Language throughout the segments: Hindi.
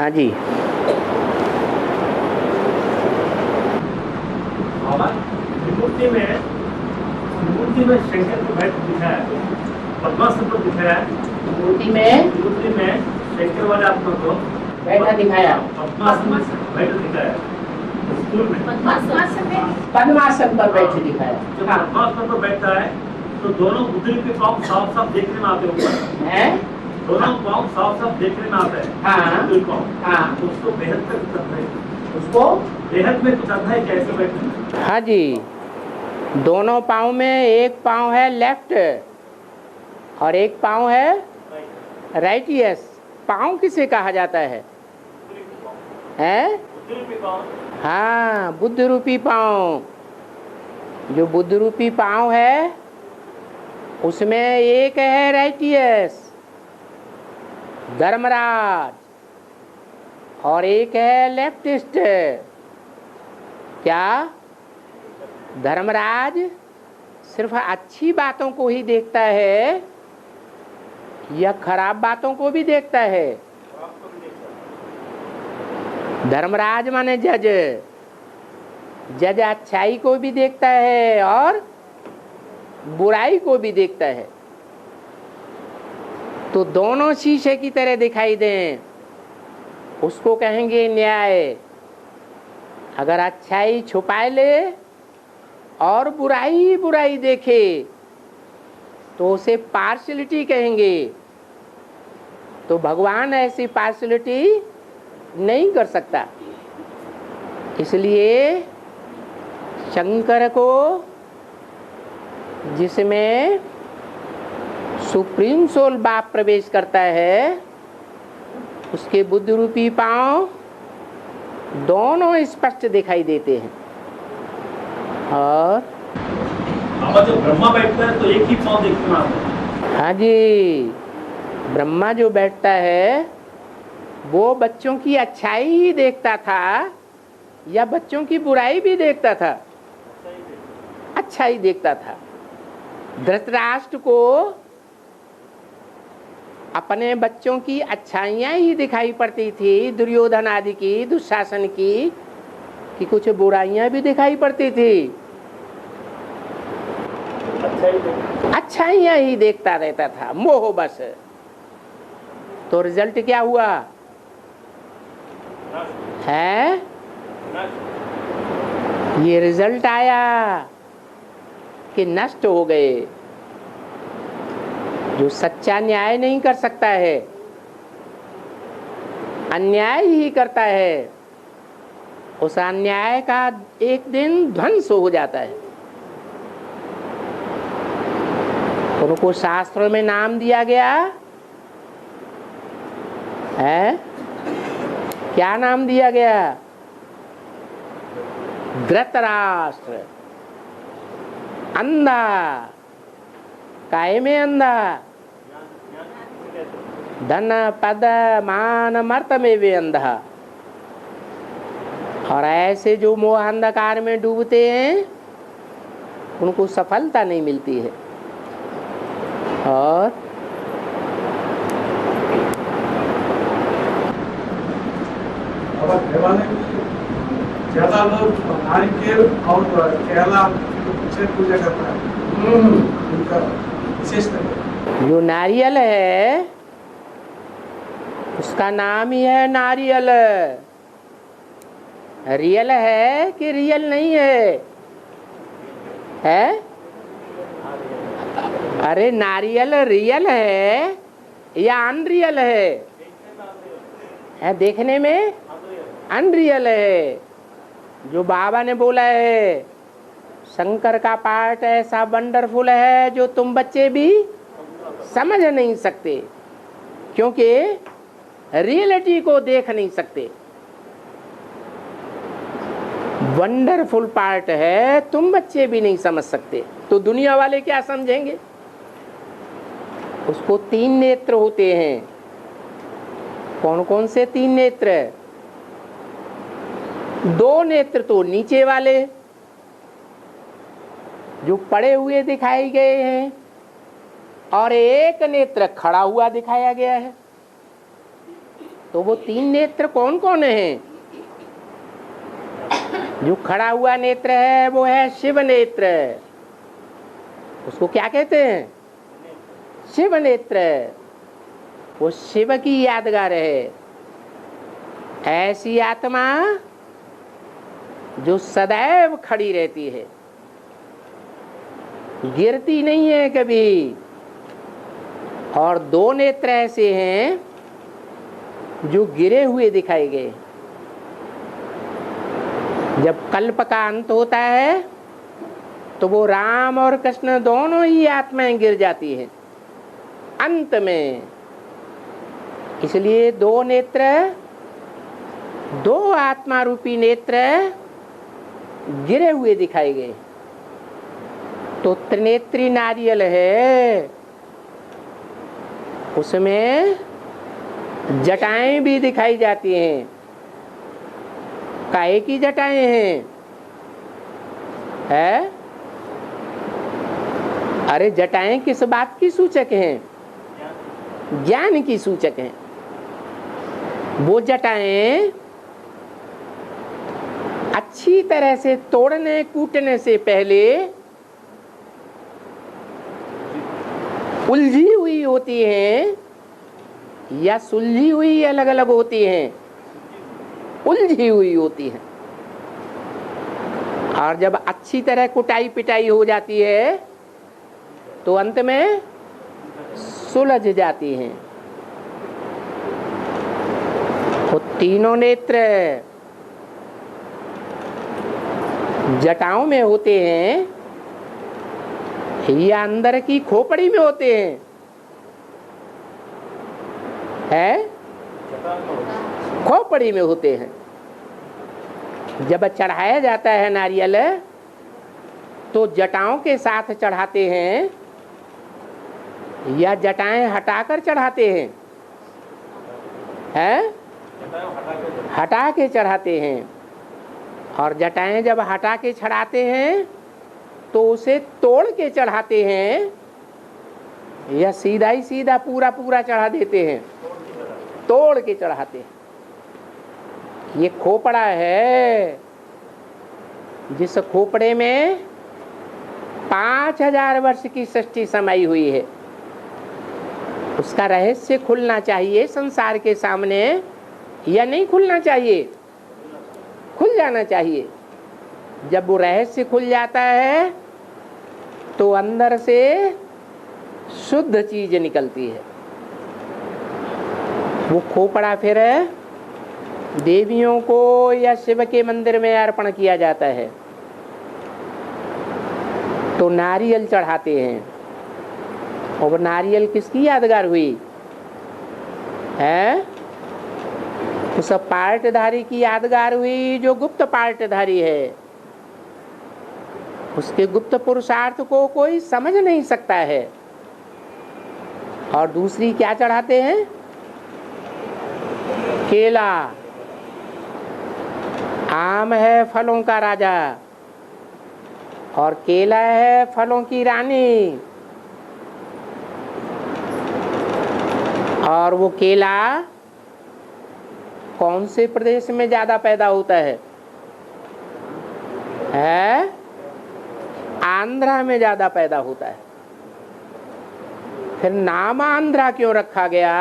हाँ जी। मूर्ति में शंकर को बैठ दिखाया है, पद्मासन पर दिखाया है। मूर्ति में शंकर वाले आत्मा को बैठा दिखाया, पद्मासन में बैठ दिखाया है। स्कूल में पद्मासन पर बैठे दिखाया। जब पद्मासन पर बैठता है तो दोनों बुद्धि के पाँव साफ साफ देखने में आते हैं। दोनों पाँव साफ साफ देखने में आते हैं। हाँ, उसको बेहद में कुछ है, उसको बेहद में कुछ है, कैसे बैठे? हाँ जी, दोनों पाँव में एक पाँव है लेफ्ट और एक पाँव है राइट। यस, पाँव किसे कहा जाता है? हाँ, बुद्ध रूपी पाँव। जो बुद्ध रूपी पाँव है उसमें एक है राइटियस धर्मराज और एक है लेफ्टिस्ट। क्या धर्मराज सिर्फ अच्छी बातों को ही देखता है या खराब बातों को भी देखता है? धर्मराज माने जज। जज अच्छाई को भी देखता है और बुराई को भी देखता है। तो दोनों शीशे की तरह दिखाई दें, उसको कहेंगे न्याय। अगर अच्छाई छुपाए ले और बुराई बुराई देखे तो उसे पार्शियलिटी कहेंगे। तो भगवान ऐसी पार्शियलिटी नहीं कर सकता, इसलिए शंकर को, जिसमें सुप्रीम सोल बाप प्रवेश करता है, उसके बुद्ध रूपी पांव दोनों स्पष्ट दिखाई देते हैं। और जब ब्रह्मा बैठता है तो एक ही पाँव देखने में आता है। हाँ जी, ब्रह्मा जो बैठता है वो बच्चों की अच्छाई ही देखता था या बच्चों की बुराई भी देखता था? अच्छाई देखता था। धृतराष्ट्र को अपने बच्चों की अच्छाइयाँ ही दिखाई पड़ती थी, दुर्योधन आदि की, दुशासन की, कि कुछ बुराइयाँ भी दिखाई पड़ती थी। अच्छाइयाँ ही देखता रहता था, मोह बस। तो रिजल्ट क्या हुआ है? ये रिजल्ट आया कि नष्ट हो गए। जो सच्चा न्याय नहीं कर सकता है, अन्याय ही करता है, उस अन्याय का एक दिन ध्वंस हो जाता है। उनको शास्त्रों में नाम दिया गया है, क्या नाम दिया गया? धृतराष्ट्र। अंधा, काहे में अंधा? धन पद मान मर्त में भी अंधा। और ऐसे जो मोह अंधकार में डूबते हैं उनको सफलता नहीं मिलती है। और ज्यादा लोग नारिकेल और केला से पूजा करता है। उनका विशेषता जो नारियल है उसका नाम ही है नारियल। रियल है कि रियल नहीं है? है? अरे नारियल रियल है या अनरियल है? देखने में अनरियल है। जो बाबा ने बोला है, शंकर का पार्ट ऐसा वंडरफुल है जो तुम बच्चे भी समझ नहीं सकते, क्योंकि रियलिटी को देख नहीं सकते। वंडरफुल पार्ट है, तुम बच्चे भी नहीं समझ सकते, तो दुनिया वाले क्या समझेंगे? उसको 3 नेत्र होते हैं। कौन कौन से 3 नेत्र? 2 नेत्र तो नीचे वाले जो पड़े हुए दिखाए गए हैं, और एक नेत्र खड़ा हुआ दिखाया गया है। तो वो 3 नेत्र कौन कौन है? जो खड़ा हुआ नेत्र है वो है शिव नेत्र। उसको क्या कहते हैं? शिव नेत्र। वो शिव की यादगार है। ऐसी आत्मा जो सदैव खड़ी रहती है, गिरती नहीं है कभी। और 2 नेत्र ऐसे हैं जो गिरे हुए दिखाए गए। जब कल्प का अंत होता है तो वो राम और कृष्ण दोनों ही आत्माएं गिर जाती हैं अंत में। इसलिए 2 नेत्र, 2 आत्मा रूपी नेत्र गिरे हुए दिखाए गए। तो त्रिनेत्री नारियल है, उसमें जटाएं भी दिखाई जाती हैं। काहे की जटाएं हैं? है? अरे जटाएं किस बात की सूचक हैं? ज्ञान की सूचक हैं। वो जटाएं अच्छी तरह से तोड़ने कूटने से पहले उलझी हुई होती हैं या सुलझी हुई अलग अलग होती हैं? उलझी हुई होती हैं। और जब अच्छी तरह कुटाई पिटाई हो जाती है तो अंत में सुलझ जाती हैं। वो तीनों नेत्र जटाओं में होते हैं या अंदर की खोपड़ी में होते हैं? है? खोपड़ी में होते हैं। जब चढ़ाया जाता है नारियल तो जटाओं के साथ चढ़ाते हैं या जटाएं हटाकर चढ़ाते हैं? हैं? हटा के चढ़ाते हैं। और जटाएं जब हटा के चढ़ाते हैं तो उसे तोड़ के चढ़ाते हैं या सीधा ही सीधा पूरा पूरा चढ़ा देते हैं? तोड़ के चढ़ाते हैं। ये खोपड़ा है, जिस खोपड़े में 5000 वर्ष की सृष्टि समाई हुई है। उसका रहस्य खुलना चाहिए संसार के सामने या नहीं खुलना चाहिए? खुल जाना चाहिए। जब वो रहस्य खुल जाता है तो अंदर से शुद्ध चीज निकलती है। वो खोपड़ा फिर देवियों को या शिव के मंदिर में अर्पण किया जाता है तो नारियल चढ़ाते हैं। और नारियल किसकी यादगार हुई है? उस पार्टधारी की यादगार हुई जो गुप्त पार्टधारी है। उसके गुप्त पुरुषार्थ को कोई समझ नहीं सकता है। और दूसरी क्या चढ़ाते हैं? केला। आम है फलों का राजा और केला है फलों की रानी। और वो केला कौन से प्रदेश में ज्यादा पैदा होता है? आंध्रा में ज्यादा पैदा होता है। फिर नाम आंध्रा क्यों रखा गया?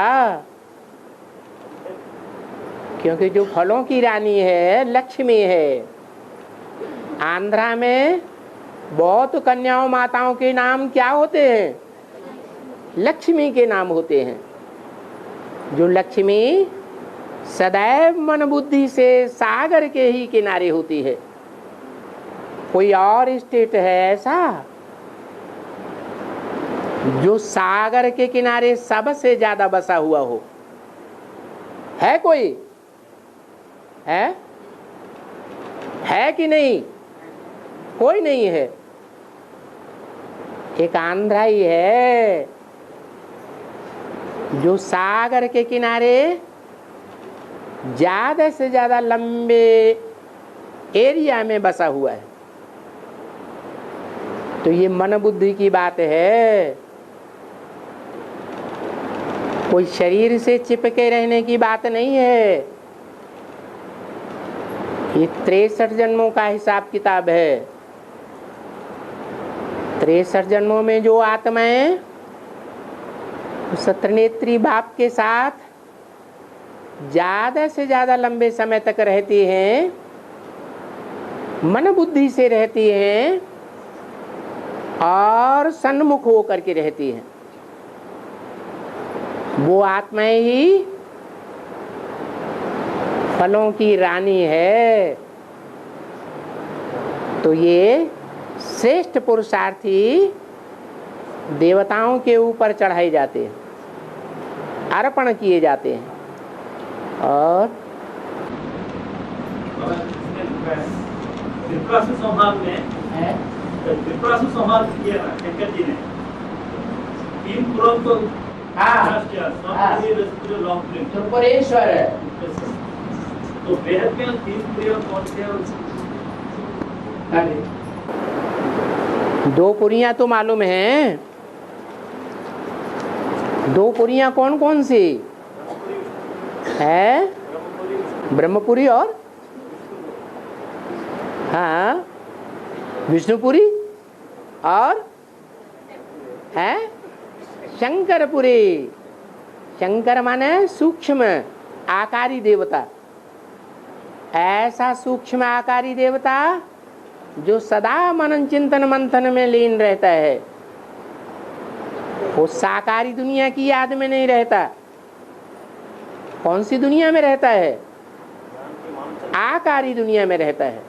क्योंकि जो फलों की रानी है लक्ष्मी है। आंध्रा में बहुत कन्याओं माताओं के नाम क्या होते हैं? लक्ष्मी के नाम होते हैं। जो लक्ष्मी सदैव मन बुद्धि से सागर के ही किनारे होती है। कोई और स्टेट है ऐसा जो सागर के किनारे सबसे ज्यादा बसा हुआ हो? है कोई? है कि नहीं? कोई नहीं है। एक आंध्रा ही है जो सागर के किनारे ज्यादा से ज्यादा लंबे एरिया में बसा हुआ है। तो ये मन बुद्धि की बात है। कोई शरीर से चिपके रहने की बात नहीं है। ये 63 जन्मों का हिसाब किताब है। 63 जन्मों में जो आत्माएं सत्रनेत्री बाप के साथ ज्यादा से ज्यादा लंबे समय तक रहती हैं, मन बुद्धि से रहती हैं और सन्मुख होकर के रहती हैं, वो आत्माएं ही फलों की रानी है। तो ये श्रेष्ठ पुरुषार्थी देवताओं के ऊपर चढ़ाए जाते हैं, अर्पण किए जाते हैं। और विप्रासु संहार में विप्रासु संहार किया ना शंकर जी ने 3 पुराण को त्रिपुरेश्वर तो बेहद में 3 पुरियों कौन से? 2 पुरियां तो मालूम हैं। 2 पुरियां कौन कौन सी है? ब्रह्मपुरी और हाँ विष्णुपुरी और है शंकरपुरी। शंकर माने सूक्ष्म आकारी देवता। ऐसा सूक्ष्म आकारी देवता जो सदा मनन चिंतन मंथन में लीन रहता है, वो साकारी दुनिया की याद में नहीं रहता। कौन सी दुनिया में रहता है? आकारी दुनिया में रहता है।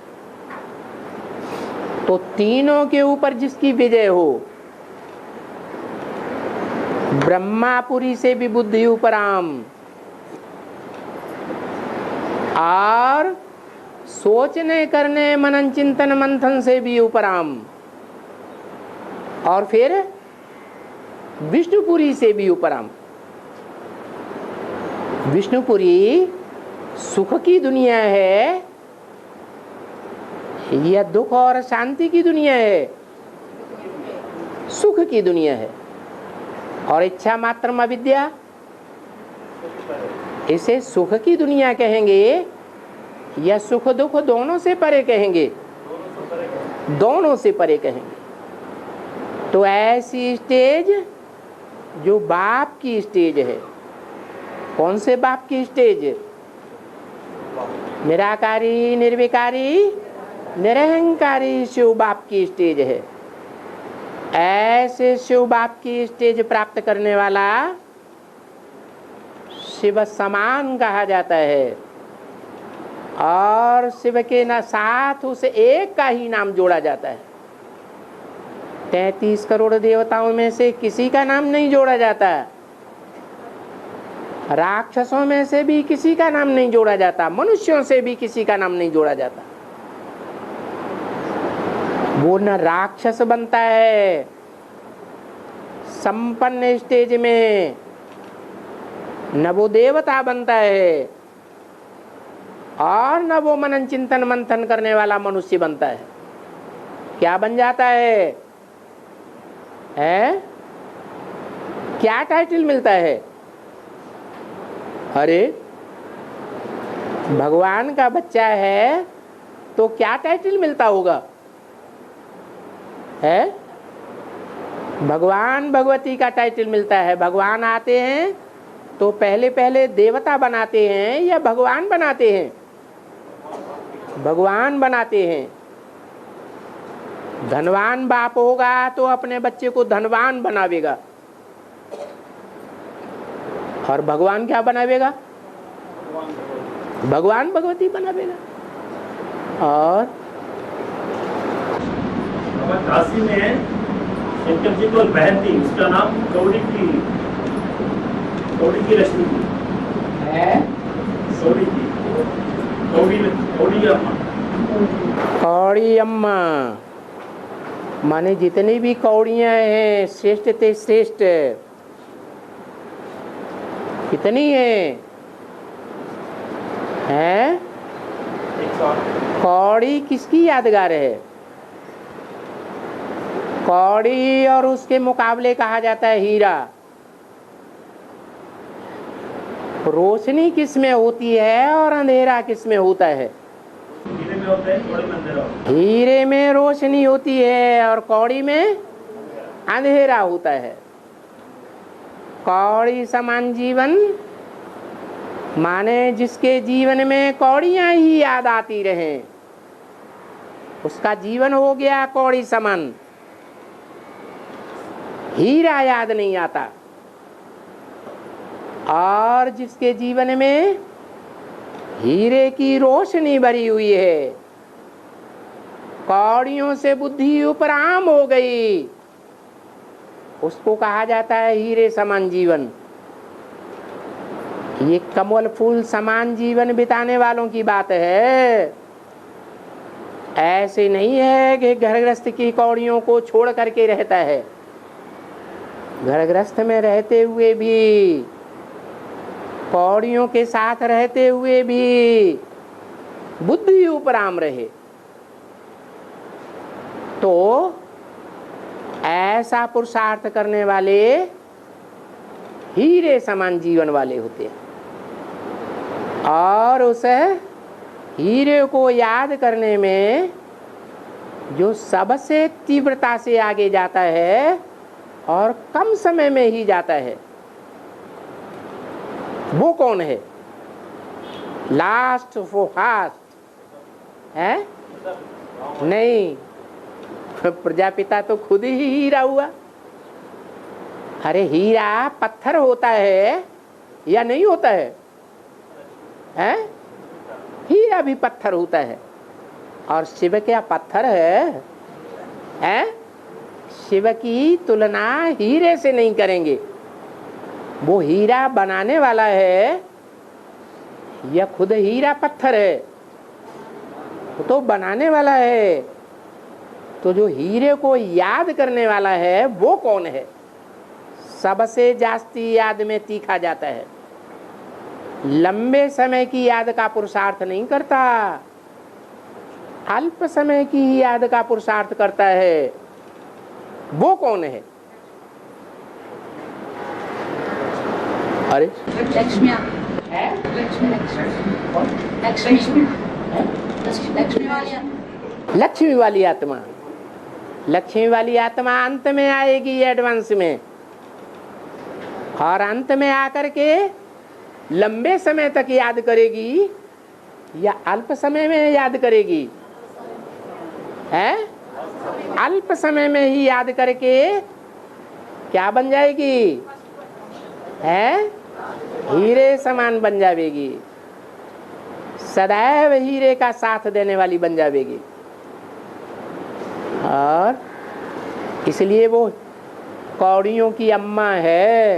तो तीनों के ऊपर जिसकी विजय हो, ब्रह्मापुरी से भी बुद्धि उपराम और सोचने करने मनन चिंतन मंथन से भी उपराम, और फिर विष्णुपुरी से भी उपराम। विष्णुपुरी सुख की दुनिया है या दुख और शांति की दुनिया है? सुख की दुनिया है। और इच्छा मात्र अविद्या, इसे सुख की दुनिया कहेंगे या सुख दुख दोनों से परे कहेंगे? दोनों से परे कहेंगे। तो ऐसी स्टेज जो बाप की स्टेज है। कौन से बाप की स्टेज? निराकारी निर्विकारी निरहंकारी शिव बाप की स्टेज है। ऐसे शिव बाप की स्टेज प्राप्त करने वाला शिव समान कहा जाता है। और शिव के न साथ उसे एक का ही नाम जोड़ा जाता है। 33 करोड़ देवताओं में से किसी का नाम नहीं जोड़ा जाता। राक्षसों में से भी किसी का नाम नहीं जोड़ा जाता। मनुष्यों से भी किसी का नाम नहीं जोड़ा जाता। वो न राक्षस बनता है संपन्न स्टेज में, न वो देवता बनता है, और न वो मनन चिंतन मंथन करने वाला मनुष्य बनता है। क्या बन जाता है? क्या टाइटल मिलता है? अरे भगवान का बच्चा है तो क्या टाइटल मिलता होगा? है भगवान भगवती का टाइटल मिलता है। भगवान आते हैं तो पहले पहले देवता बनाते हैं या भगवान बनाते हैं? भगवान बनाते हैं। धनवान बाप होगा तो अपने बच्चे को धनवान बनावेगा, और भगवान क्या बनावेगा? भगवान भगवती बनावेगा। और काशी में शंकर जी को बहन थी, उसका नाम कौड़ी की रश्मि है। कौड़ी अम्मा माने जितनी भी कौड़ियां हैं श्रेष्ठ ते श्रेष्ठ कितनी हैं? कौड़ी किसकी यादगार है? कौड़ी और उसके मुकाबले कहा जाता है हीरा। रोशनी किस में होती है और अंधेरा किस में होता है? हीरे में होता है, कौड़ी में अंधेरा होता है। हीरे में रोशनी होती है और कौड़ी में अंधेरा होता है। कौड़ी समान जीवन माने जिसके जीवन में कौड़ियां ही याद आती रहें, उसका जीवन हो गया कौड़ी समान। हीरा याद नहीं आता। और जिसके जीवन में हीरे की रोशनी भरी हुई है, कौड़ियों से बुद्धि उपराम हो गई, उसको कहा जाता है हीरे समान जीवन। ये कमल फूल समान जीवन बिताने वालों की बात है। ऐसे नहीं है कि घर गृहस्थ की कौड़ियों को छोड़ करके रहता है। घर गृहस्थ में रहते हुए भी, कौड़ियों के साथ रहते हुए भी बुद्धि उपराम रहे तो ऐसा पुरुषार्थ करने वाले हीरे समान जीवन वाले होते हैं। और उस हीरे को याद करने में जो सबसे तीव्रता से आगे जाता है और कम समय में ही जाता है, वो कौन है? लास्ट फॉर फास्ट है? नहीं, प्रजापिता तो खुद ही हीरा हुआ। अरे हीरा पत्थर होता है या नहीं होता है? हैं? हीरा भी पत्थर होता है। और शिव क्या पत्थर है? हैं? शिव की तुलना हीरे से नहीं करेंगे। वो हीरा बनाने वाला है या खुद हीरा पत्थर है? वो तो बनाने वाला है। तो जो हीरे को याद करने वाला है वो कौन है? सबसे जास्ती याद में तीखा जाता है। लंबे समय की याद का पुरुषार्थ नहीं करता, अल्प समय की ही याद का पुरुषार्थ करता है। वो कौन है? अरे लक्ष्मी लक्ष्मी वाली आत्मा। लक्ष्मी वाली आत्मा अंत में आएगी, एडवांस में, और अंत में आकर के लंबे समय तक याद करेगी या अल्प समय में याद करेगी? है अल्प समय में ही याद करके क्या बन जाएगी? है हीरे समान बन जाएगी, सदैव हीरे का साथ देने वाली बन जाएगी। और इसलिए वो कौड़ियों की अम्मा है।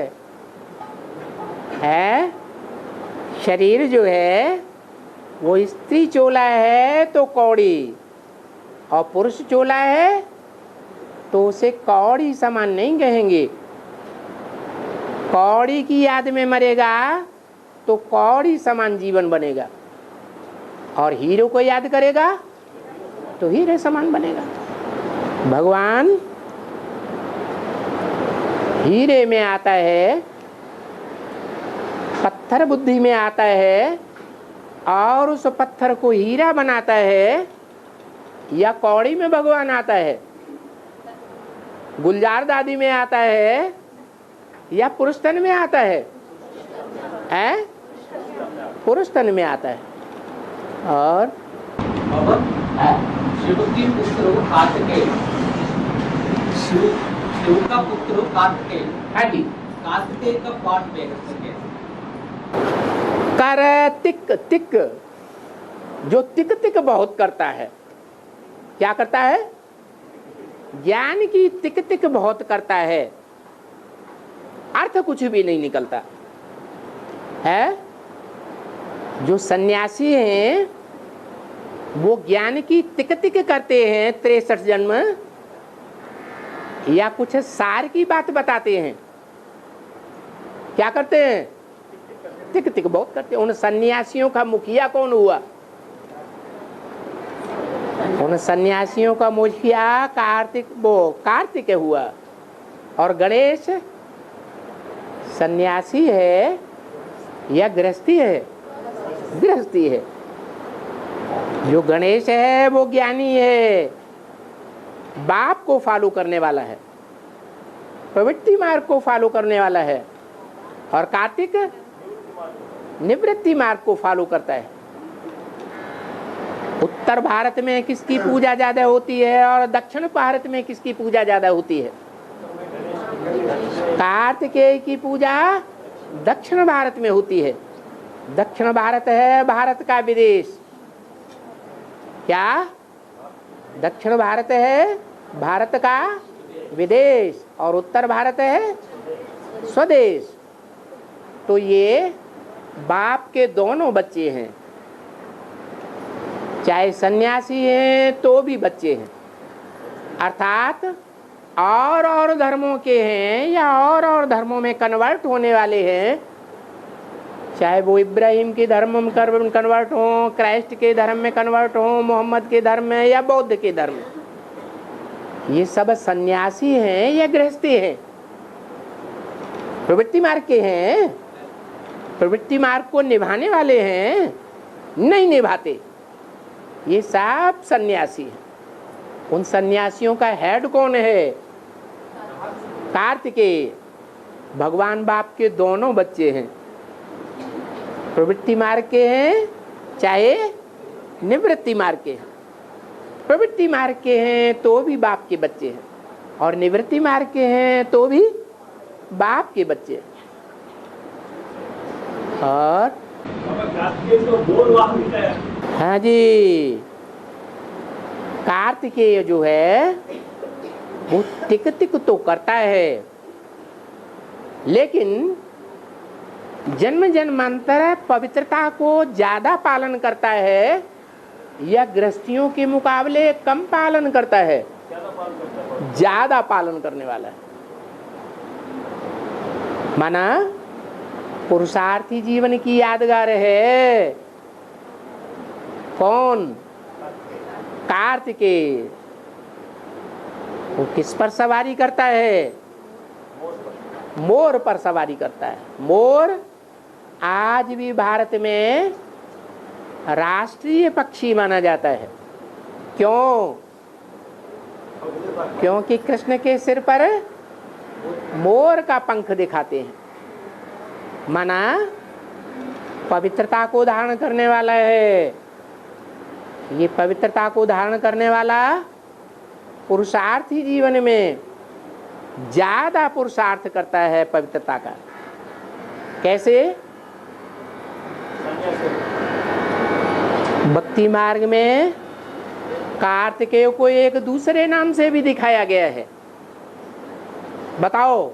शरीर जो है वो स्त्री चोला है तो कौड़ी, और पुरुष चोला है तो उसे कौड़ी समान नहीं कहेंगे। कौड़ी की याद में मरेगा तो कौड़ी समान जीवन बनेगा, और हीरो को याद करेगा तो हीरे समान बनेगा। भगवान हीरे में आता है, पत्थर बुद्धि में आता है, और उस पत्थर को हीरा बनाता है, या कौड़ी में भगवान आता है? गुलजार दादी में आता है या पुरुष तन में आता है? पुरुष तन में आता है। और शिव की पुत्र हो कार्तिकेय, शिव का पुत्र हो कार्तिकेय। हाँ जी, कार्तिकेय का पाठ में सके कार्तिक तिक, जो तिक तिक बहुत करता है। क्या करता है? ज्ञान की तिक तिक बहुत करता है, अर्थ कुछ भी नहीं निकलता है। जो सन्यासी हैं वो ज्ञान की तिक तिक करते हैं 63 जन्म, या कुछ सार की बात बताते हैं। क्या करते हैं? तिक तिक बहुत करते हैं। उन सन्यासियों का मुखिया कौन हुआ? उन सन्यासियों का मुखिया कार्तिक हुआ। और गणेश सन्यासी है या गृहस्थी है? गृहस्थी है। जो गणेश है वो ज्ञानी है, बाप को फॉलो करने वाला है, प्रवृत्ति मार्ग को फॉलो करने वाला है, और कार्तिक निवृत्ति मार्ग को फॉलो करता है। उत्तर भारत में किसकी पूजा ज्यादा होती है और दक्षिण भारत में किसकी पूजा ज्यादा होती है? कार्तिकेय की पूजा दक्षिण भारत में होती है। दक्षिण भारत है भारत का विदेश। क्या दक्षिण भारत है भारत का विदेश और उत्तर भारत है स्वदेश। तो ये बाप के दोनों बच्चे हैं, चाहे सन्यासी हैं तो भी बच्चे हैं, अर्थात और धर्मों के हैं या और धर्मों में कन्वर्ट होने वाले हैं, चाहे वो इब्राहिम के धर्म में कन्वर्ट हो, क्राइस्ट के धर्म में कन्वर्ट हो, मोहम्मद के धर्म में या बौद्ध के धर्म में, ये सब सन्यासी हैं या गृहस्थी हैं? प्रवृत्ति मार्ग के हैं, प्रवृत्ति मार्ग को निभाने वाले हैं? नहीं निभाते। ये सब सन्यासी हैं। उन सन्यासियों का हेड कौन है? कार्तिकेय। भगवान बाप के दोनों बच्चे हैं, प्रवृत्ति मार्ग के हैं चाहे निवृत्ति मार्ग के हैं। प्रवृत्ति मार्ग के हैं तो भी बाप के बच्चे हैं, और निवृत्ति मार्ग के हैं तो भी बाप के बच्चे हैं। और हाँ जी, कार्तिकेय जो है वो टिक टिक तो करता है, लेकिन जन्म जन्मांतर पवित्रता को ज्यादा पालन करता है या गृहस्थियों के मुकाबले कम पालन करता है? ज्यादा पालन करने वाला है। माना पुरुषार्थी जीवन की यादगार है कौन? कार्तिकेय। वो किस पर सवारी करता है? मोर पर सवारी करता है। मोर आज भी भारत में राष्ट्रीय पक्षी माना जाता है। क्यों? क्योंकि कृष्ण के सिर पर मोर का पंख दिखाते हैं। माना पवित्रता को धारण करने वाला है। ये पवित्रता को धारण करने वाला पुरुषार्थी जीवन में ज्यादा पुरुषार्थ करता है पवित्रता का। कैसे? भक्ति मार्ग में कार्तिकेय को एक दूसरे नाम से भी दिखाया गया है। बताओ।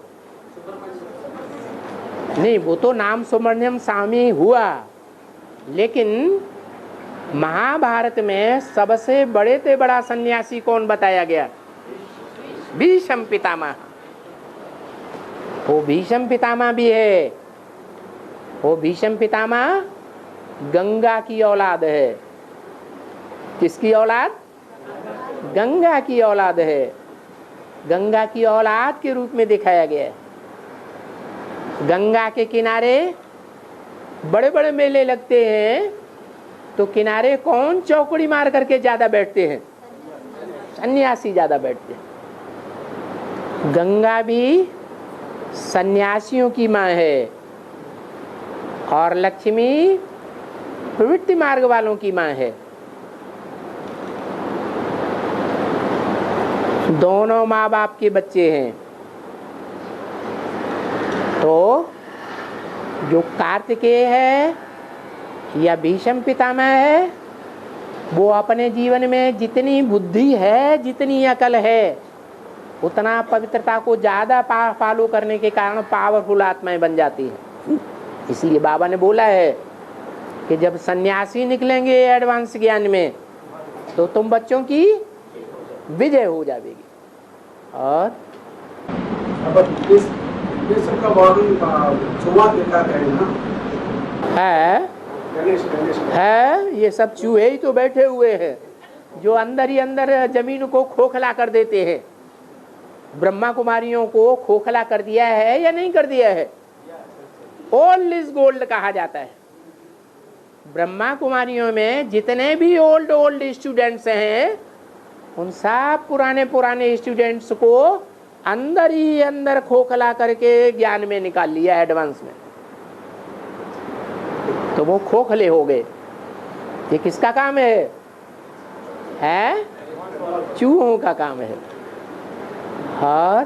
नहीं, वो तो नाम सुब्रमण्यम स्वामी हुआ, लेकिन महाभारत में सबसे बड़े से बड़ा सन्यासी कौन बताया गया? भीष्म पितामह। वो भीष्म पितामह भी है। वो भीष्म पितामह गंगा की औलाद है। किसकी औलाद? गंगा की औलाद है। गंगा की औलाद के रूप में दिखाया गया है। गंगा के किनारे बड़े बड़े मेले लगते हैं, तो किनारे कौन चौकड़ी मार करके ज्यादा बैठते हैं? सन्यासी ज्यादा बैठते हैं। गंगा भी सन्यासियों की माँ है और लक्ष्मी प्रवृत्ति मार्ग वालों की माँ है। दोनों माँ बाप के बच्चे हैं। तो जो कार्तिकेय है या भीष्म पितामह है, वो अपने जीवन में जितनी बुद्धि है, जितनी अकल है, उतना पवित्रता को ज्यादा फॉलो करने के कारण पावरफुल आत्माएं बन जाती है। इसलिए बाबा ने बोला है कि जब सन्यासी निकलेंगे एडवांस ज्ञान में, तो तुम बच्चों की विजय हो जाएगी। और है ये सब चूहे ही तो बैठे हुए हैं, जो अंदर ही अंदर जमीन को खोखला कर देते हैं। ब्रह्मा कुमारियों को खोखला कर दिया है या नहीं कर दिया है? ओल्ड इज गोल्ड कहा जाता है। ब्रह्मा कुमारियों में जितने भी ओल्ड स्टूडेंट्स हैं, उन सब पुराने स्टूडेंट्स को अंदर ही अंदर खोखला करके ज्ञान में निकाल लिया एडवांस में, तो वो खोखले हो गए। ये किसका काम है? चूहों का काम है। और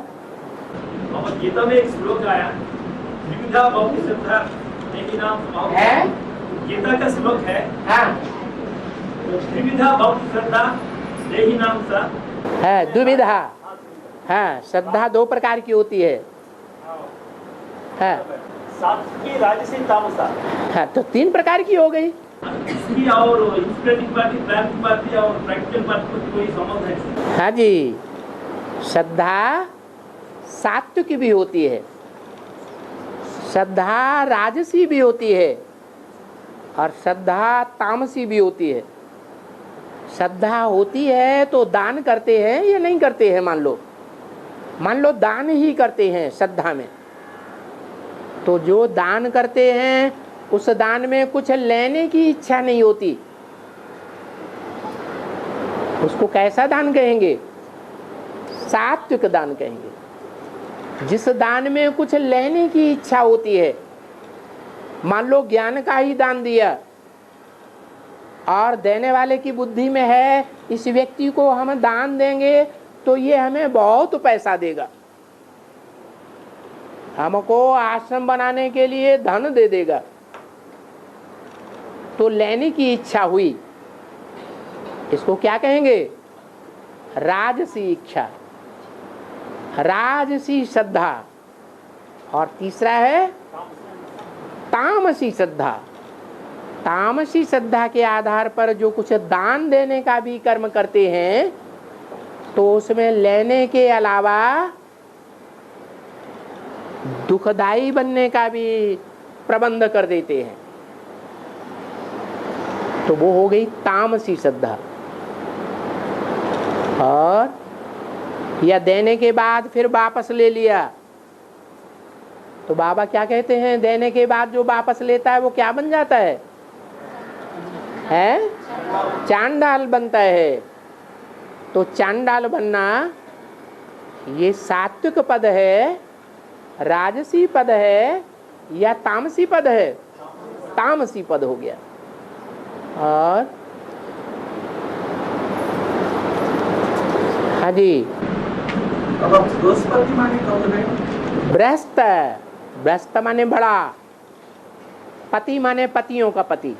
गीता में एक श्लोक आया, विविधा भक्ति श्रद्धा देहि नाम समाओ। है गीता का श्लोक है, हाँ विविधा भक्ति श्रद्धा देहि नाम सा है, दुविधा। हाँ, श्रद्धा दो प्रकार की होती है। सात्विकी राजसी तामसा। हाँ, तो 3 प्रकार की हो गई। इसकी और इंस्पिरेटिंग पार्टी, प्लानिंग पार्टी और प्रैक्टिकल पार्टी को कोई संबंध है? हाँ जी, श्रद्धा सात्विक भी होती है, श्रद्धा राजसी भी होती है, और श्रद्धा तामसी भी होती है। श्रद्धा होती है तो दान करते हैं या नहीं करते हैं? मान लो दान ही करते हैं श्रद्धा में, तो जो दान करते हैं उस दान में कुछ लेने की इच्छा नहीं होती, उसको कैसा दान कहेंगे? सात्विक दान कहेंगे। जिस दान में कुछ लेने की इच्छा होती है, मान लो ज्ञान का ही दान दिया और देने वाले की बुद्धि में है इस व्यक्ति को हम दान देंगे तो ये हमें बहुत पैसा देगा, हमको आश्रम बनाने के लिए धन दे देगा, तो लेने की इच्छा हुई, इसको क्या कहेंगे? राजसी इच्छा, राजसी श्रद्धा। और तीसरा है तामसी श्रद्धा। तामसी श्रद्धा के आधार पर जो कुछ दान देने का भी कर्म करते हैं, तो उसमें लेने के अलावा दुखदाई बनने का भी प्रबंध कर देते हैं, तो वो हो गई तामसी श्रद्धा। और या देने के बाद फिर वापस ले लिया, तो बाबा क्या कहते हैं? देने के बाद जो वापस लेता है वो क्या बन जाता है? चांडाल बनता है। तो चांडाल बनना ये सात्विक पद है, राजसी पद है या तामसी पद है? तामसी पद हो गया। और हाँ जी, अब आप बृहस्पति माने कौन है? बृहस्पति, बृहस्पति माने बड़ा, पति माने पतियों का पति,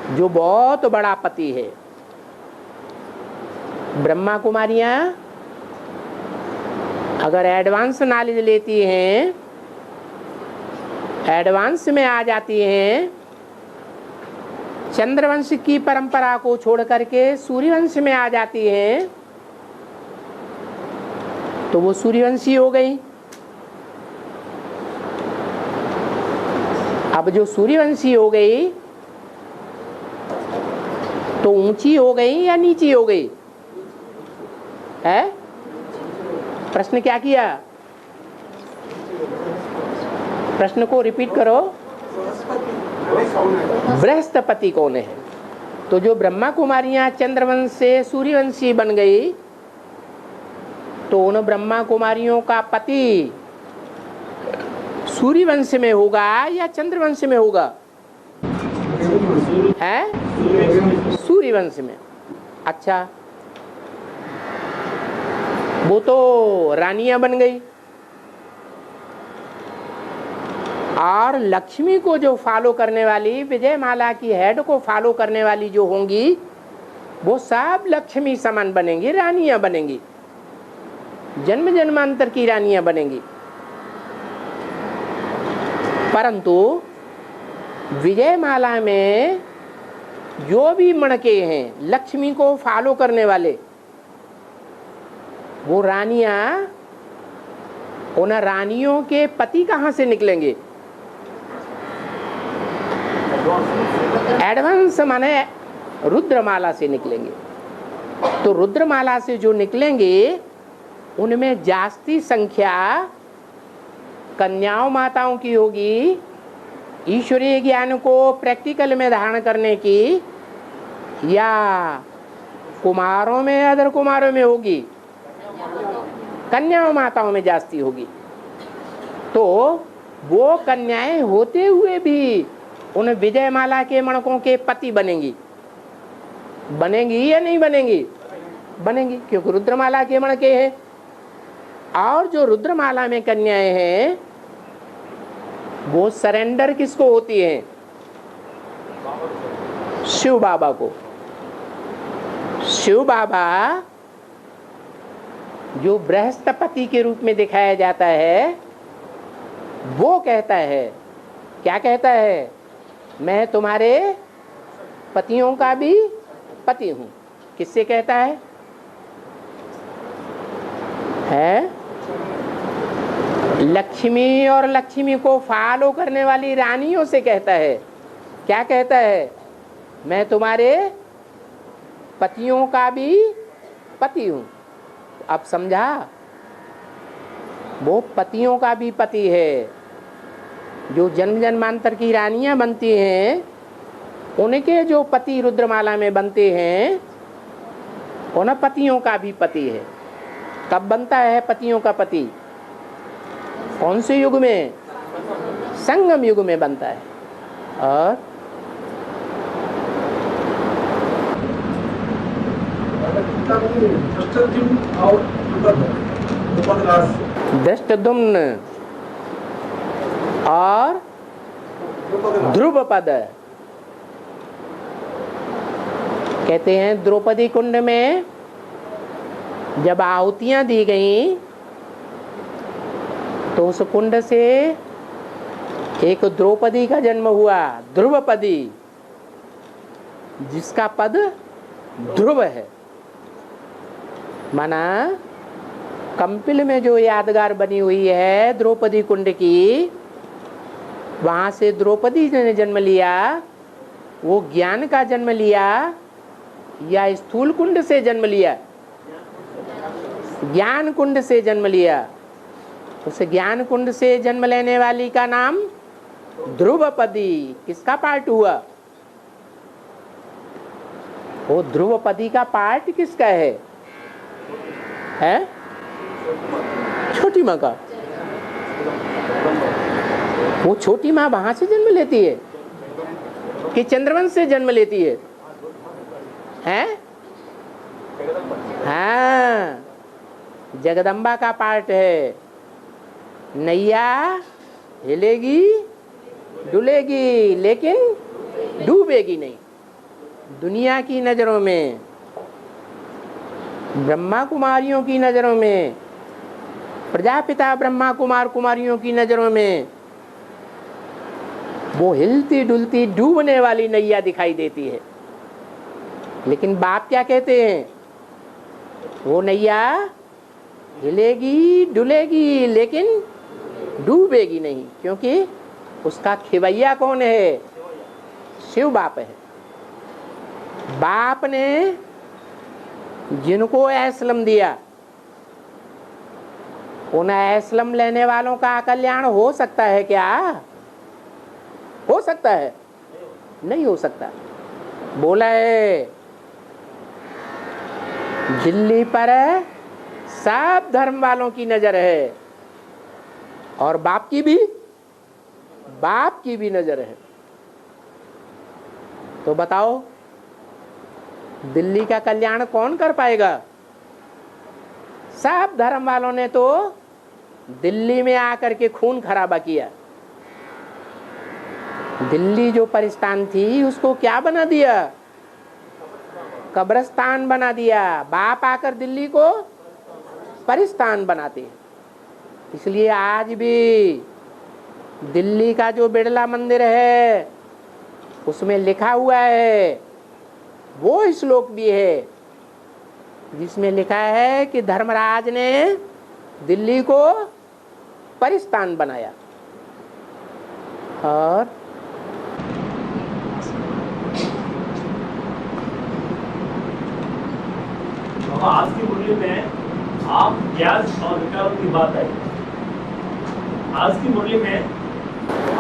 जो बहुत बड़ा पति है। ब्रह्मा कुमारियां अगर एडवांस नॉलेज लेती हैं, एडवांस में आ जाती हैं, चंद्रवंश की परंपरा को छोड़ करके सूर्यवंश में आ जाती हैं, तो वो सूर्यवंशी हो गई। अब जो सूर्यवंशी हो गई तो ऊंची हो गई या नीची हो गई? है प्रश्न क्या किया? प्रश्न को रिपीट करो। बृहस्पति कौन है? तो जो ब्रह्मा कुमारियां चंद्रवंश से सूर्यवंशी बन गई, तो उन ब्रह्मा कुमारियों का पति सूर्यवंश में होगा या चंद्रवंश में होगा? है सूर्यवंश में। अच्छा, वो तो रानियां बन गई, और लक्ष्मी को जो फॉलो करने वाली, विजयमाला की हेड को फॉलो करने वाली जो होंगी, वो सब लक्ष्मी समान बनेंगी, रानियां बनेंगी, जन्म जन्मांतर की रानियां बनेंगी। परंतु विजयमाला में जो भी मणके हैं लक्ष्मी को फॉलो करने वाले, वो रानियां, उन रानियों के पति कहां से निकलेंगे? एडवांस माने रुद्रमाला से निकलेंगे। तो रुद्रमाला से जो निकलेंगे उनमें जास्ती संख्या कन्याओं माताओं की होगी ईश्वरीय ज्ञान को प्रैक्टिकल में धारण करने की, या कुमारों में अदर कुमारों में होगी? कन्याओं माताओं में जास्ती होगी। तो वो कन्याएं होते हुए भी उन विजयमाला के मणकों के पति बनेंगी। बनेंगी या नहीं बनेंगी? बनेंगी, क्योंकि रुद्रमाला के मणके हैं। और जो रुद्रमाला में कन्याएं हैं वो सरेंडर किसको होती है? शिव बाबा को। शिव बाबा जो बृहस्पति के रूप में दिखाया जाता है, वो कहता है, क्या कहता है? मैं तुम्हारे पतियों का भी पति हूं। किससे कहता है? लक्ष्मी और लक्ष्मी को फॉलो करने वाली रानियों से कहता है। क्या कहता है? मैं तुम्हारे पतियों का भी पति हूं। अब समझा? वो पतियों का भी पति है। जो जन्म जन्मांतर की रानियां बनती हैं, उनके जो पति रुद्रमाला में बनते हैं, उन पतियों का भी पति है। कब बनता है पतियों का पति? कौन से युग में? संगम युग में बनता है। और दृष्टद्युम्न और ध्रुवपद कहते हैं। द्रौपदी कुंड में जब आहुतियां दी गईं तो उस कुंड से एक द्रौपदी का जन्म हुआ, ध्रुवपदी, जिसका पद ध्रुव है। माना कंपिल में जो यादगार बनी हुई है द्रौपदी कुंड की, वहां से द्रौपदी ने जन्म लिया। वो ज्ञान का जन्म लिया या स्थूल कुंड से जन्म लिया? ज्ञान कुंड से जन्म लिया। उस ज्ञान कुंड से जन्म लेने वाली का नाम ध्रुवपदी। किसका पार्ट हुआ? वो ध्रुवपदी का पार्ट किसका है? छोटी माँ का। वो छोटी माँ वहां से जन्म लेती है कि चंद्रवंश से जन्म लेती है? हाँ, जगदम्बा का पार्ट है। नैया हिलेगी डुलेगी लेकिन डूबेगी नहीं। दुनिया की नजरों में, ब्रह्मा कुमारियों की नजरों में, प्रजापिता ब्रह्मा कुमार कुमारियों की नजरों में वो हिलती डुलती डूबने वाली नैया दिखाई देती है। लेकिन बाप क्या कहते हैं? वो नैया हिलेगी डुलेगी लेकिन डूबेगी नहीं, क्योंकि उसका खिवैया कौन है? शिव बाप है। बाप ने जिनको एस्लम दिया, उन एस्लम लेने वालों का कल्याण हो सकता है क्या? हो सकता है? नहीं हो सकता। बोला है दिल्ली पर सब धर्म वालों की नजर है और बाप की भी नजर है। तो बताओ दिल्ली का कल्याण कौन कर पाएगा? सब धर्म वालों ने तो दिल्ली में आकर के खून खराबा किया। दिल्ली जो परिस्तान थी उसको क्या बना दिया? कब्रिस्तान बना दिया। बाप आकर दिल्ली को परिस्तान बनाते। इसलिए आज भी दिल्ली का जो बिड़ला मंदिर है उसमें लिखा हुआ है, वो श्लोक भी है जिसमें लिखा है कि धर्मराज ने दिल्ली को परिस्तान बनाया। और आज की वीडियो में आप ज्ञान और विकारों की बात आई। आज की मुरली में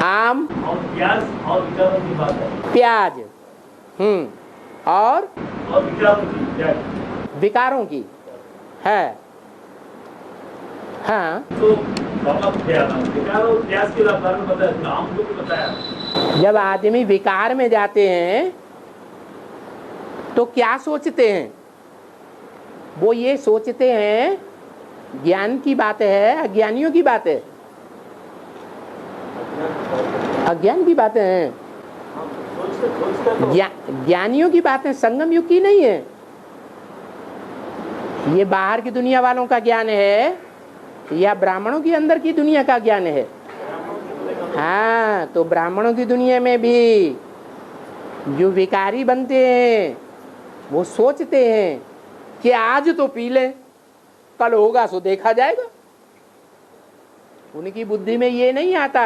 आम और प्याज और विकारों की बात है। प्याज, और विकारों की प्याज, विकारों की है। हाँ, तो विकार और प्याज के बारे में बताया, आम को भी बताया। जब आदमी विकार में जाते हैं तो क्या सोचते हैं? वो ये सोचते हैं, ज्ञान की बात है, अज्ञानियों की बात है? अज्ञान की बातें हैं। ज्ञानियों की बातें संगम युग की नहीं है। ये बाहर की दुनिया वालों का ज्ञान है या ब्राह्मणों की अंदर की दुनिया का ज्ञान है? हाँ, तो ब्राह्मणों की दुनिया में भी जो विकारी बनते हैं वो सोचते हैं कि आज तो पी ले, कल होगा सो देखा जाएगा। उनकी बुद्धि में ये नहीं आता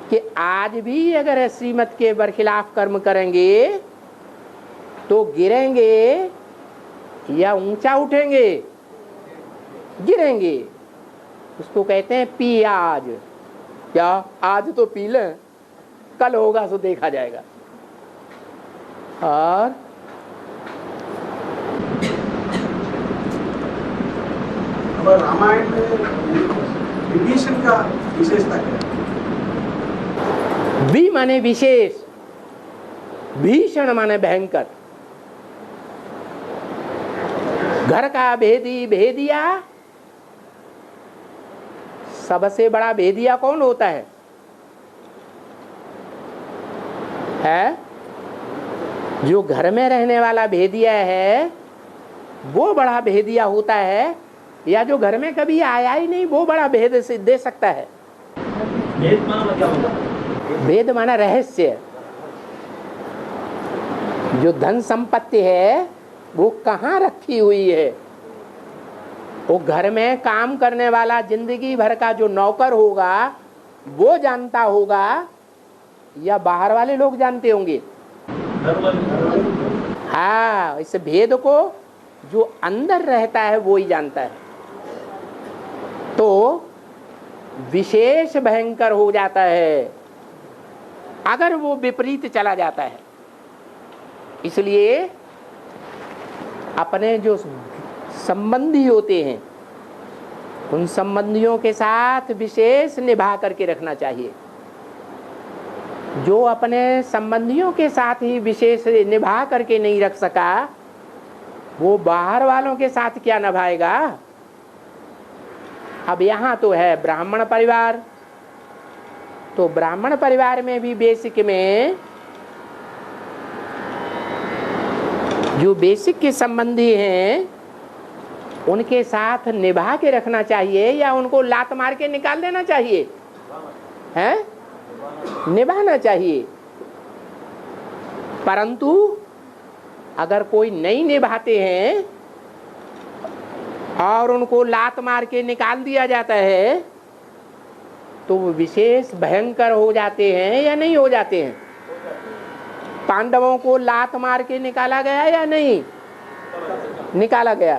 कि आज भी अगर श्रीमत के बरखिलाफ कर्म करेंगे तो गिरेंगे या ऊंचा उठेंगे? गिरेंगे। उसको कहते हैं पी आज। क्या आज तो पी ले, कल होगा सो देखा जाएगा। और रामायण में विभीषण का विशेषता क्या है? भी माने विशेष, भीषण माने भयंकर। घर का भेदी भेदिया, सबसे बड़ा भेदिया कौन होता है? जो घर में रहने वाला भेदिया है वो बड़ा भेदिया होता है, या जो घर में कभी आया ही नहीं वो बड़ा भेद से दे सकता है? भेद माना क्या होता है? भेद माना रहस्य। जो धन संपत्ति है वो कहाँ रखी हुई है, वो घर में काम करने वाला जिंदगी भर का जो नौकर होगा वो जानता होगा या बाहर वाले लोग जानते होंगे? हाँ, इस भेद को जो अंदर रहता है वो ही जानता है। तो विशेष भयंकर हो जाता है अगर वो विपरीत चला जाता है। इसलिए अपने जो संबंधी होते हैं उन संबंधियों के साथ विशेष निभा करके रखना चाहिए। जो अपने संबंधियों के साथ ही विशेष निभा करके नहीं रख सका वो बाहर वालों के साथ क्या निभाएगा? अब यहाँ तो है ब्राह्मण परिवार, तो ब्राह्मण परिवार में भी बेसिक में जो बेसिक के संबंधी हैं उनके साथ निभा के रखना चाहिए या उनको लात मार के निकाल देना चाहिए? हैं? निभाना चाहिए। परंतु अगर कोई नहीं निभाते हैं और उनको लात मार के निकाल दिया जाता है तो वो विशेष भयंकर हो जाते हैं या नहीं हो जाते हैं? पांडवों को लात मार के निकाला गया या नहीं निकाला गया?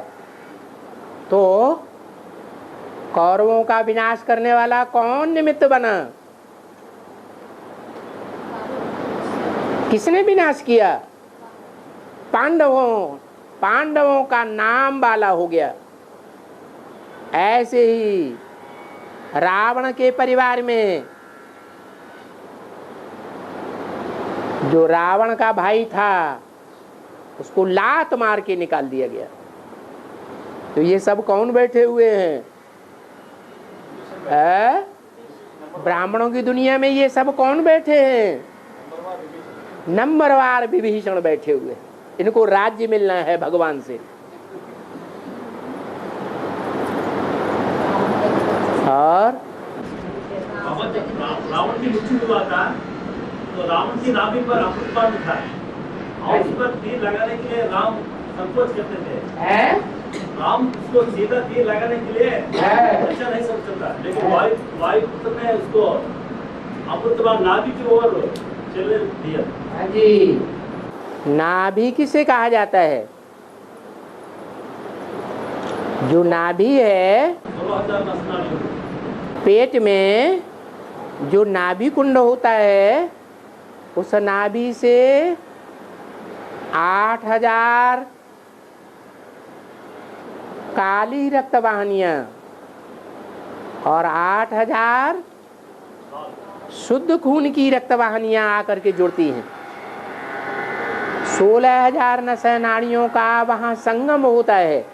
तो कौरवों का विनाश करने वाला कौन निमित्त बना? किसने विनाश किया? पांडवों का नाम वाला हो गया। ऐसे ही रावण के परिवार में जो रावण का भाई था उसको लात मार के निकाल दिया गया। तो ये सब कौन बैठे हुए हैं? ब्राह्मणों की दुनिया में ये सब कौन बैठे हैं? नंबरवार विभीषण बैठे हुए। इनको राज्य मिलना है भगवान से। और रावण की मृत्यु हुआ था तो रावण की नाभि पर अमृत बाण था और उस पर तीर लगाने के लिए राम संकोच करते थे। राम उसको सीधा तीर लगाने के लिए अच्छा नहीं समझता, लेकिन वायुपुत्र ने उसको अमृत बाण नाभि की ओर चले दिया। जी, नाभि किसे कहा जाता है? जो नाभि है 16,000 नस नाड़ियों। पेट में जो नाभि कुंड होता है उस नाभि से 8,000 काली रक्त वाहिनियां और 8,000 शुद्ध खून की रक्त वाहिनियां आकर के जुड़ती हैं। 16,000 नस नाड़ियों का वहां संगम होता है।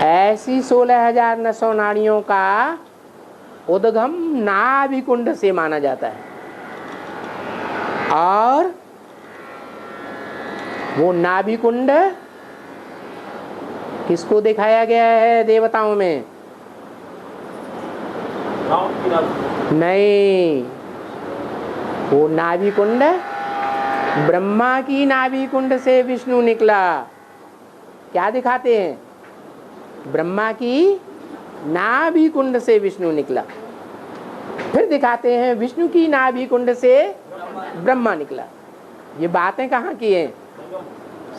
ऐसी 16,000 नसों नाड़ियों का उद्गम नाभि कुंड से माना जाता है और वो नाभि कुंड किसको दिखाया गया है देवताओं में? नहीं, वो नाभि कुंड ब्रह्मा की नाभि कुंड से विष्णु निकला। क्या दिखाते हैं? ब्रह्मा की नाभि कुंड से विष्णु निकला। फिर दिखाते हैं विष्णु की नाभि कुंड से ब्रह्मा निकला। ये बातें कहाँ की हैं?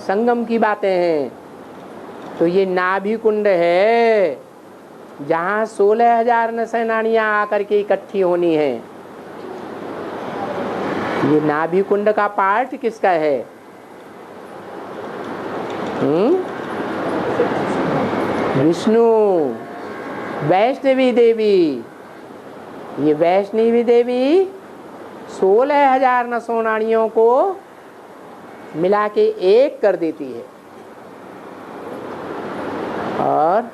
संगम की बातें हैं। तो ये नाभि कुंड है जहाँ 16,000 नसें नाड़ियाँ आकर के इकट्ठी होनी है। ये नाभि कुंड का पार्ट किसका है? विष्णु, वैष्णवी देवी। ये वैष्णवी देवी 16,000 नसों नाड़ियों को मिला के एक कर देती है और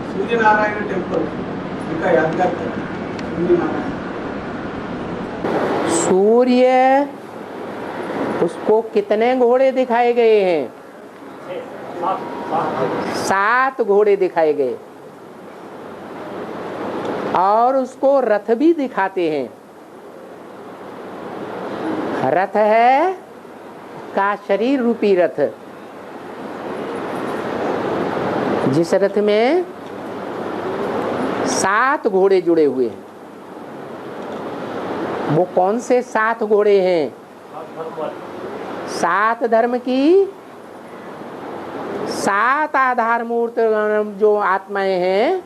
सूर्य नारायण टेम्पल इनका यादगार सूर्य नारायण। सूर्य, उसको कितने घोड़े दिखाए गए हैं? 7 घोड़े दिखाए गए और उसको रथ भी दिखाते हैं। रथ है का शरीर रूपी रथ, जिस रथ में 7 घोड़े जुड़े हुए हैं। वो कौन से 7 घोड़े हैं? 7 धर्म की 7 आधार मूर्त जो आत्माएं हैं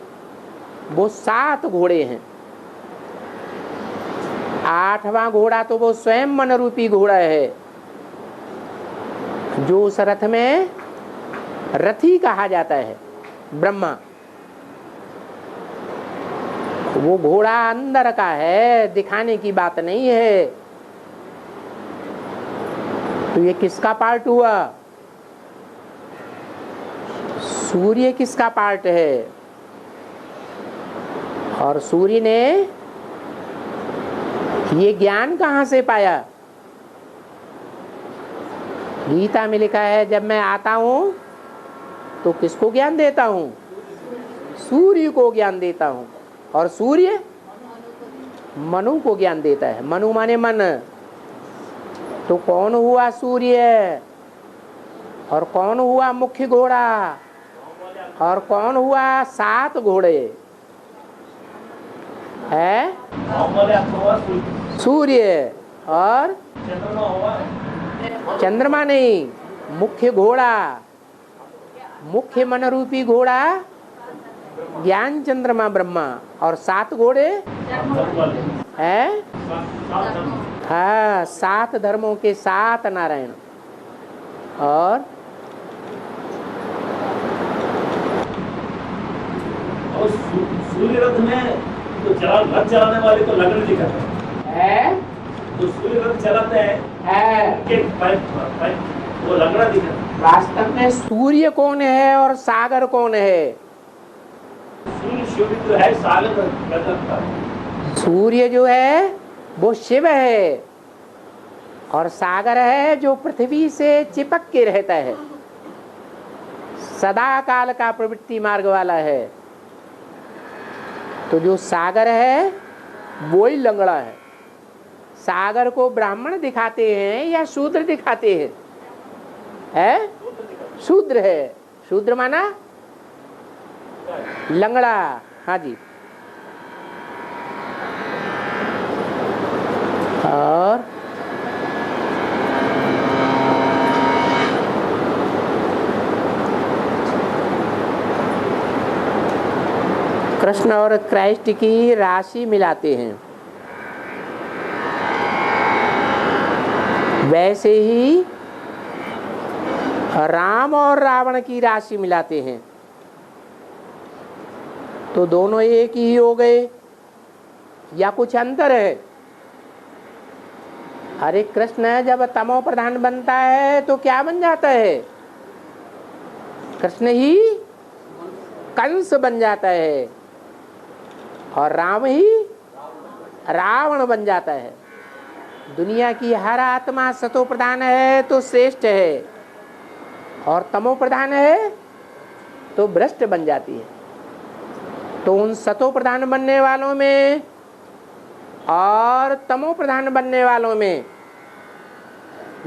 वो 7 घोड़े हैं। 8वां घोड़ा तो वो स्वयं मन रूपी घोड़ा है जो उस रथ में रथी कहा जाता है, ब्रह्मा। वो घोड़ा अंदर का है, दिखाने की बात नहीं है। तो ये किसका पार्ट हुआ? सूर्य किसका पार्ट है? और सूर्य ने ये ज्ञान कहां से पाया? गीता में लिखा है जब मैं आता हूं तो किसको ज्ञान देता हूं? सूर्य को ज्ञान देता हूं। और सूर्य मनु को ज्ञान देता है। मनु माने मन। तो कौन हुआ सूर्य और कौन हुआ मुख्य घोड़ा और कौन हुआ 7 घोड़े? है सूर्य और चंद्रमा नहीं, मुख्य घोड़ा, मुख्य मन रूपी घोड़ा ज्ञान चंद्रमा ब्रह्मा और 7 घोड़े है। हाँ, 7 धर्मों के 7 नारायण। और सूर्य रथ में तो रथ चलाने वाले तो लगन दिखा है। तो सूर्य रथ चलाते हैं वो लगना दिखा। वास्तव में सूर्य कौन है और सागर कौन है? सूर्य शिव जो है, सागर सूर्य जो है वो शिव है और सागर है जो पृथ्वी से चिपक के रहता है, सदा काल का प्रवृत्ति मार्ग वाला है। तो जो सागर है वो ही लंगड़ा है। सागर को ब्राह्मण दिखाते हैं या शूद्र दिखाते हैं? है शूद्र है। शूद्र माना लंगड़ा। हाँ जी। और कृष्ण और क्राइस्ट की राशि मिलाते हैं, वैसे ही राम और रावण की राशि मिलाते हैं तो दोनों एक ही हो गए या कुछ अंतर है? अरे कृष्ण जब तमो प्रधान बनता है तो क्या बन जाता है? कृष्ण ही कंस बन जाता है और राम ही रावण बन जाता है। दुनिया की हर आत्मा सतो प्रधान है तो श्रेष्ठ है और तमो प्रधान है तो भ्रष्ट बन जाती है। तो उन सतो प्रधान बनने वालों में और तमो प्रधान बनने वालों में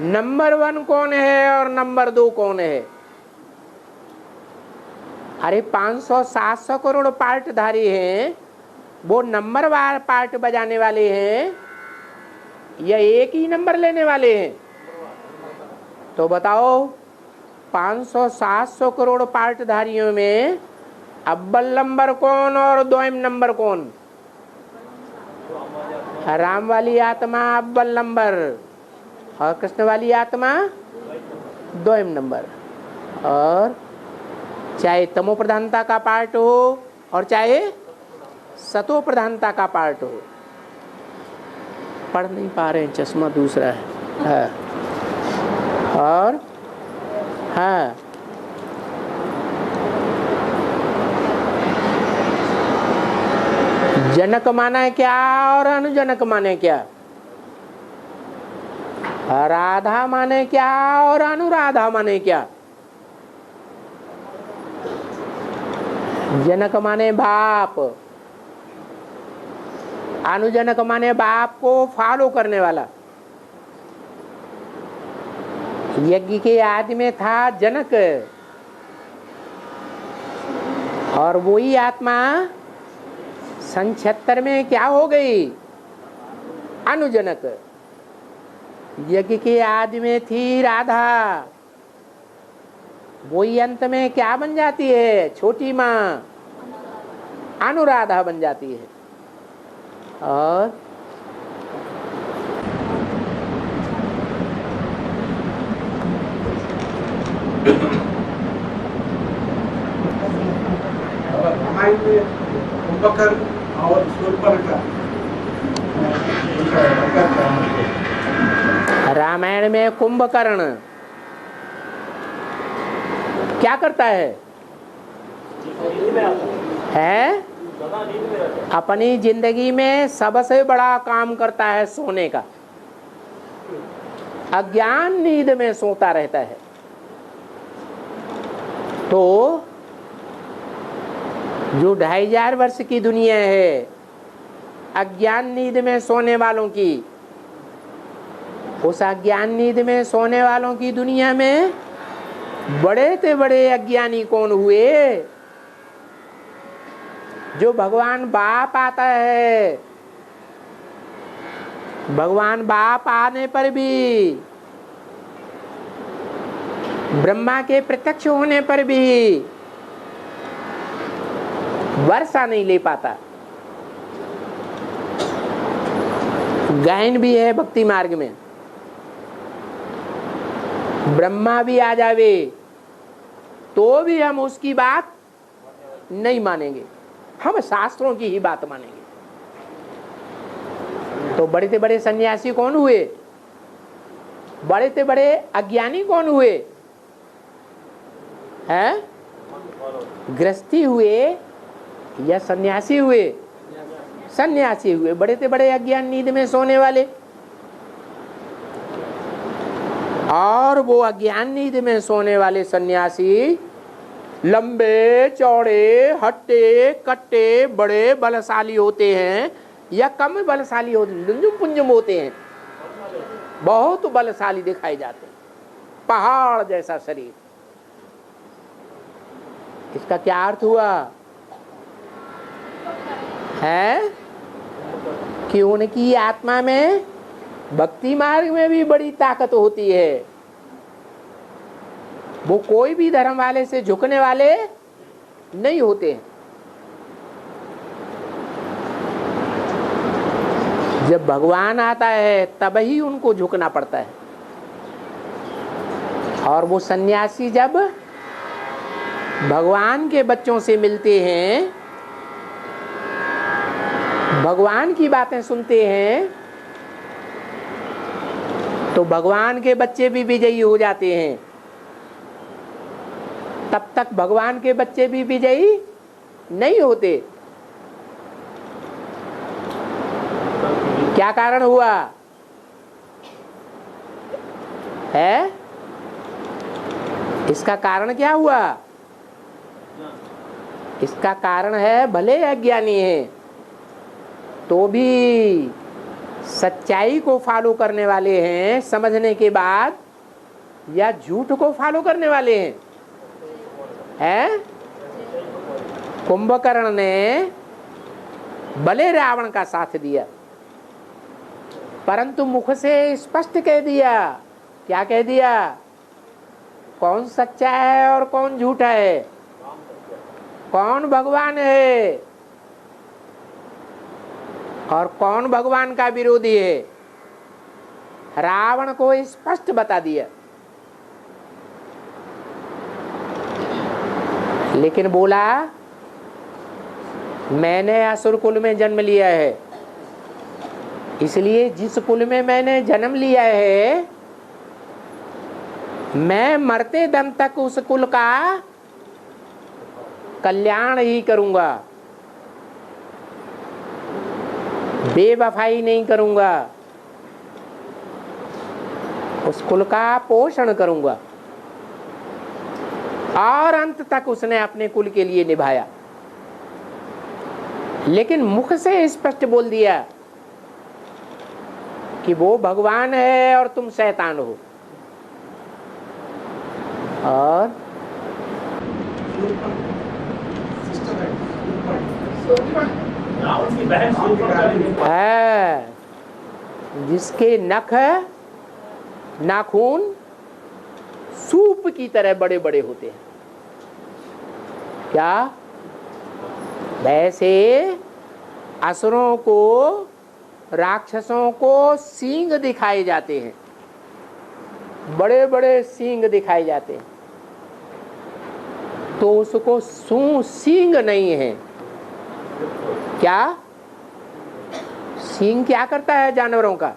नंबर 1 कौन है और नंबर 2 कौन है? अरे 500-700 करोड़ पार्टधारी हैं, वो नंबर वार पार्ट बजाने वाले हैं या एक ही नंबर लेने वाले हैं? तो बताओ 500-700 करोड़ पार्टधारियों में अव्वल नंबर कौन और द्वयम नंबर कौन? राम वाली आत्मा अव्वल नंबर और कृष्ण वाली आत्मा द्वयम नंबर। और चाहे तमो प्रधानता का पार्ट हो और चाहे सतो प्रधानता का पार्ट हो। पढ़ नहीं पा रहे हैं, चश्मा दूसरा है। और हाँ, जनक माने क्या और अनुजनक माने क्या? राधा माने क्या और अनुराधा माने क्या? जनक माने बाप, अनुजनक माने बाप को फॉलो करने वाला। यज्ञ के आदि में था जनक और वही आत्मा सन 76 में क्या हो गई? अनुजनक। यज्ञ के आदि में थी राधा, वही अंत में क्या बन जाती है? छोटी माँ अनुराधा बन जाती है। और रामायण में कुंभकर्ण और शूर्पणखा, रामायण में कुंभकर्ण क्या करता है? अपनी जिंदगी में सबसे बड़ा काम करता है सोने का। अज्ञान नींद में सोता रहता है। तो जो 2500 वर्ष की दुनिया है अज्ञान नींद में सोने वालों की, उस अज्ञान नींद में सोने वालों की दुनिया में बड़े से बड़े अज्ञानी कौन हुए? जो भगवान बाप आता है, भगवान बाप आने पर भी, ब्रह्मा के प्रत्यक्ष होने पर भी वर्षा नहीं ले पाता। गहन भी है भक्ति मार्ग में। ब्रह्मा भी आ जावे तो भी हम उसकी बात नहीं मानेंगे, हम शास्त्रों की ही बात मानेंगे। तो बड़े से बड़े सन्यासी कौन हुए? बड़े से बड़े अज्ञानी कौन हुए? हैं? गृहस्थी हुए या सन्यासी हुए? सन्यासी हुए। बड़े से बड़े अज्ञान नींद में सोने वाले, और वो अज्ञान नींद में सोने वाले सन्यासी लंबे चौड़े हट्टे कट्टे बड़े बलशाली होते हैं या कम बलशाली होते हैं? लुंजुम पुंजुम होते हैं, बहुत बलशाली दिखाई जाते हैं, पहाड़ जैसा शरीर। इसका क्या अर्थ हुआ है? कि उनकी आत्मा में भक्ति मार्ग में भी बड़ी ताकत होती है। वो कोई भी धर्म वाले से झुकने वाले नहीं होते हैं। जब भगवान आता है तब ही उनको झुकना पड़ता है। और वो सन्यासी जब भगवान के बच्चों से मिलते हैं, भगवान की बातें सुनते हैं, तो भगवान के बच्चे भी विजयी हो जाते हैं। तब तक भगवान के बच्चे भी विजयी नहीं होते। क्या कारण हुआ है? इसका कारण क्या हुआ? इसका कारण है भले अज्ञानी है तो भी सच्चाई को फॉलो करने वाले हैं समझने के बाद, या झूठ को फॉलो करने वाले हैं? कुंभकर्ण ने भले रावण का साथ दिया, परंतु मुख से स्पष्ट कह दिया। क्या कह दिया? कौन सच्चा है और कौन झूठा है, कौन भगवान है और कौन भगवान का विरोधी है। रावण को स्पष्ट बता दिया। लेकिन बोला मैंने असुर कुल में जन्म लिया है, इसलिए जिस कुल में मैंने जन्म लिया है मैं मरते दम तक उस कुल का कल्याण ही करूंगा, बेवफाई नहीं करूंगा, उस कुल का पोषण करूंगा। और अंत तक उसने अपने कुल के लिए निभाया। लेकिन मुख से स्पष्ट बोल दिया कि वो भगवान है और तुम शैतान हो। और रावण की बहन शूर्पणखा है, जिसके नख नाखून सूप की तरह बड़े बड़े होते हैं। क्या? वैसे असुरों को, राक्षसों को सींग दिखाए जाते हैं, बड़े बड़े सींग दिखाए जाते हैं, तो उसको सींग नहीं है। क्या? सींग क्या करता है जानवरों का?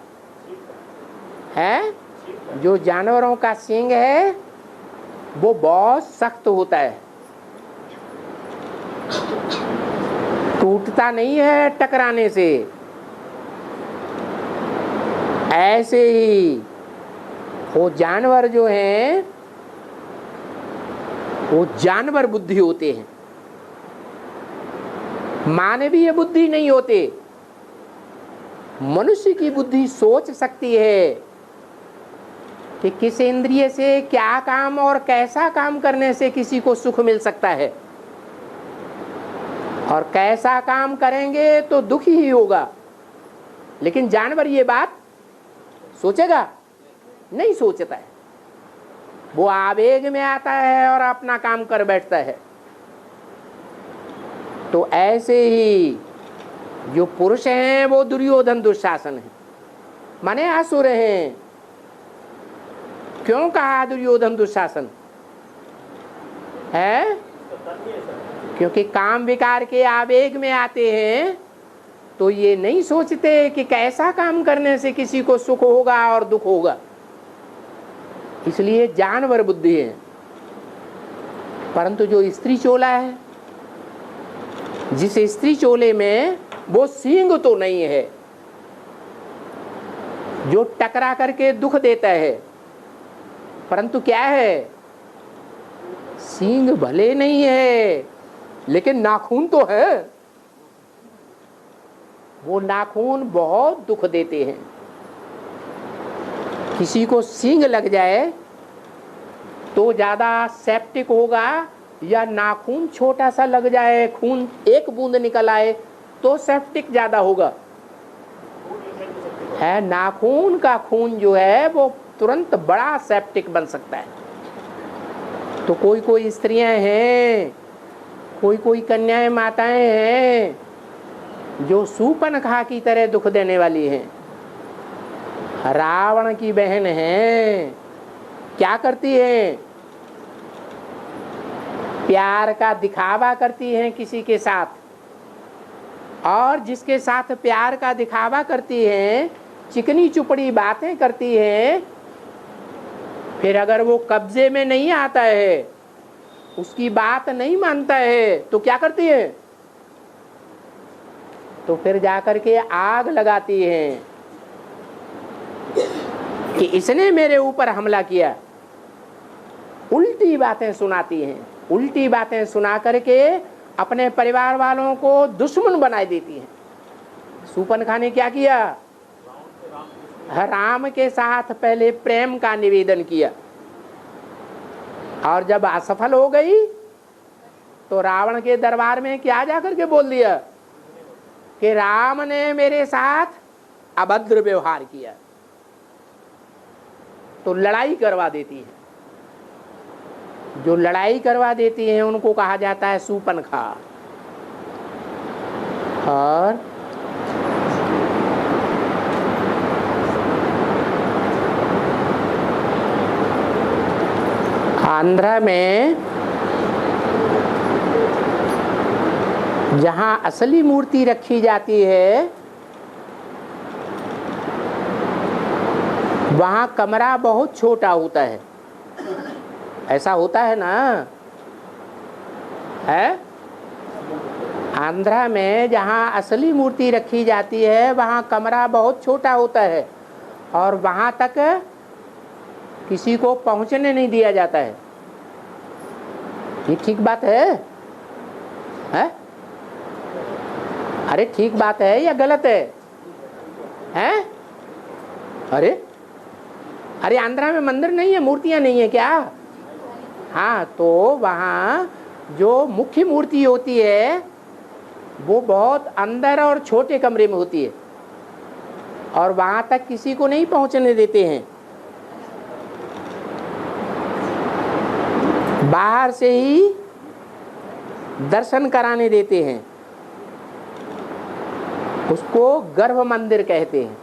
है जो जानवरों का सींग है वो बहुत सख्त होता है, टूटता नहीं है टकराने से। ऐसे ही वो जानवर जो हैं वो जानवर बुद्धि होते हैं, मानवीय बुद्धि नहीं होते। मनुष्य की बुद्धि सोच सकती है कि किस इंद्रिय से क्या काम और कैसा काम करने से किसी को सुख मिल सकता है, और कैसा काम करेंगे तो दुखी ही होगा। लेकिन जानवर ये बात सोचेगा? नहीं सोचता है। वो आवेग में आता है और अपना काम कर बैठता है। तो ऐसे ही जो पुरुष हैं वो दुर्योधन दुशासन है, माने असुर हैं। क्यों कहा दुर्योधन दुशासन है? क्योंकि काम विकार के आवेग में आते हैं तो ये नहीं सोचते कि कैसा काम करने से किसी को सुख होगा और दुख होगा, इसलिए जानवर बुद्धि है। परंतु जो स्त्री चोला है, जिस स्त्री चोले में वो सींग तो नहीं है, जो टकरा करके दुख देता है, परंतु क्या है? सींग भले नहीं है लेकिन नाखून तो है। वो नाखून बहुत दुख देते हैं। किसी को सींग लग जाए तो ज्यादा सेप्टिक होगा, या नाखून छोटा सा लग जाए, खून एक बूंद निकल आए तो सेप्टिक ज्यादा होगा। है, नाखून का खून जो है वो तुरंत बड़ा सेप्टिक बन सकता है। तो कोई कोई स्त्रियां हैं, कोई कोई कन्याएं माताएं हैं जो सूपनखा की तरह दुख देने वाली हैं। रावण की बहन है, क्या करती है? प्यार का दिखावा करती हैं किसी के साथ, और जिसके साथ प्यार का दिखावा करती हैं, चिकनी चुपड़ी बातें करती हैं, फिर अगर वो कब्जे में नहीं आता है, उसकी बात नहीं मानता है, तो क्या करती है? तो फिर जाकर के आग लगाती हैं कि इसने मेरे ऊपर हमला किया। उल्टी बातें सुनाती हैं, उल्टी बातें सुना करके अपने परिवार वालों को दुश्मन बना देती हैं। सूपनखा ने क्या किया? राम के साथ पहले प्रेम का निवेदन किया, और जब असफल हो गई तो रावण के दरबार में क्या जाकर के बोल दिया कि राम ने मेरे साथ अभद्र व्यवहार किया। तो लड़ाई करवा देती है। जो लड़ाई करवा देती हैं उनको कहा जाता है सूपनखा। और आंध्र में जहां असली मूर्ति रखी जाती है, वहां कमरा बहुत छोटा होता है। ऐसा होता है ना? है? आंध्रा में जहां असली मूर्ति रखी जाती है वहां कमरा बहुत छोटा होता है, और वहां तक किसी को पहुंचने नहीं दिया जाता है। ये ठीक बात है? है? अरे ठीक बात है या गलत है? हैं? अरे अरे आंध्रा में मंदिर नहीं है, मूर्तियां नहीं है क्या? हाँ, तो वहाँ जो मुख्य मूर्ति होती है वो बहुत अंदर और छोटे कमरे में होती है, और वहाँ तक किसी को नहीं पहुँचने देते हैं। बाहर से ही दर्शन कराने देते हैं। उसको गर्भ मंदिर कहते हैं।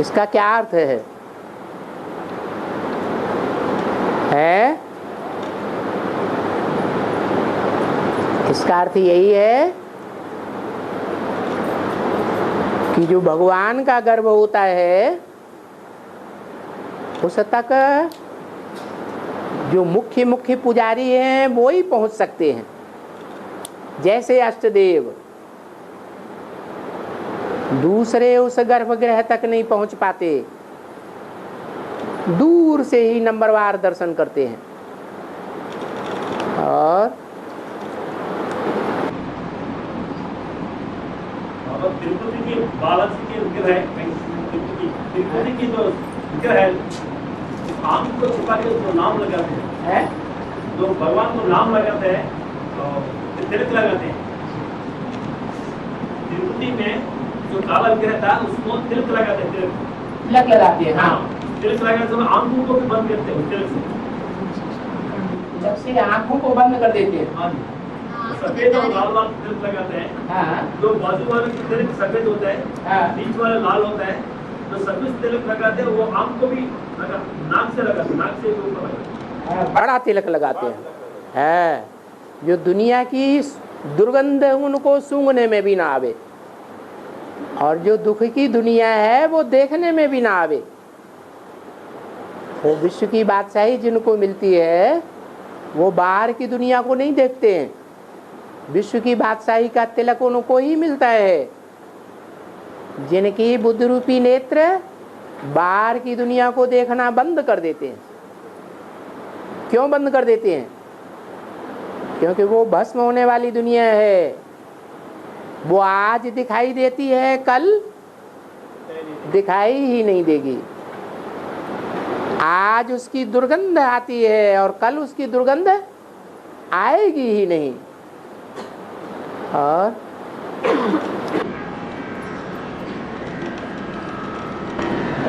इसका क्या अर्थ है? इसका अर्थ यही है कि जो भगवान का गर्भ होता है उस तक जो मुख्य पुजारी हैं वो ही पहुंच सकते हैं। जैसे अष्टदेव दूसरे उस गर्भगृह तक नहीं पहुंच पाते, दूर से ही नंबरवार दर्शन करते हैं। और तिरुपति की बालाजी के विग्रह है, तिरुपति की जो विग्रह है, आम को छुपा के जो नाम लगाते हैं, जो भगवान को नाम लगाते हैं तो तिलक लगाते हैं। तिरुपति में जो काला विग्रह था उसको तिलक लगाते हैं। तिलक लगाते हैं। हाँ, तिलक लगाने से आंखों को भी बंद करते हैं। तिलक से आंखों को बंद कर देते हैं। हाँ, सफेद और लाल लाल तिलक लगाते हैं। हाँ, जो बाजू वाले की तिलक सफेद होता है, हाँ, बीच वाला लाल होता है। जो सफेद तिलक लगाते हैं वो आंख को भी नाक से लगाते हैं, नाक से ऊपर लगाते हैं। बड़ा तिलक लगाते हैं। जो दुनिया की दुर्गंध उनको सूंघने में भी ना आवे, और जो दुख की दुनिया है वो देखने में भी ना आवे। वो विश्व की बादशाही जिनको मिलती है वो बाहर की दुनिया को नहीं देखते हैं। विश्व की बादशाही का तिलक उनको ही मिलता है जिनकी बुद्ध रूपी नेत्र बाहर की दुनिया को देखना बंद कर देते हैं। क्यों बंद कर देते हैं? क्योंकि वो भस्म होने वाली दुनिया है। वो आज दिखाई देती है, कल दिखाई ही नहीं देगी। आज उसकी दुर्गंध आती है और कल उसकी दुर्गंध आएगी ही नहीं। और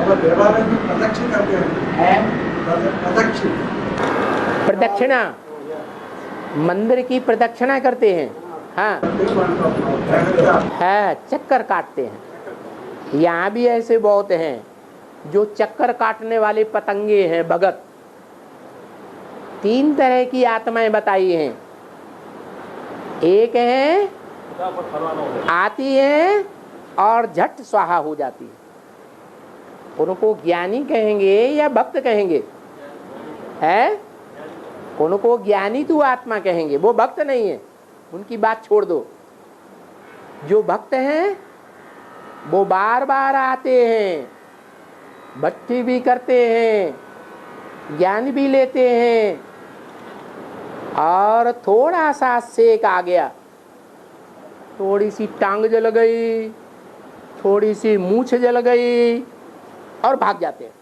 और देवालय में प्रदक्षिण करते हैं। प्रदक्षिण प्रदक्षिणा, मंदिर की प्रदक्षिणा करते हैं। हाँ है, चक्कर काटते हैं। यहाँ भी ऐसे बहुत हैं जो चक्कर काटने वाले पतंगे हैं, भगत। 3 तरह की आत्माएं बताई हैं। एक है आती है और झट स्वाहा हो जाती है, उनको ज्ञानी कहेंगे या भक्त कहेंगे? है, उनको ज्ञानी तू आत्मा कहेंगे, वो भक्त नहीं है, उनकी बात छोड़ दो। जो भक्त हैं वो बार बार आते हैं, भक्ति भी करते हैं, ज्ञान भी लेते हैं, और थोड़ा सा सेक आ गया, थोड़ी सी टांग जल गई, थोड़ी सी मूछ जल गई, और भाग जाते हैं।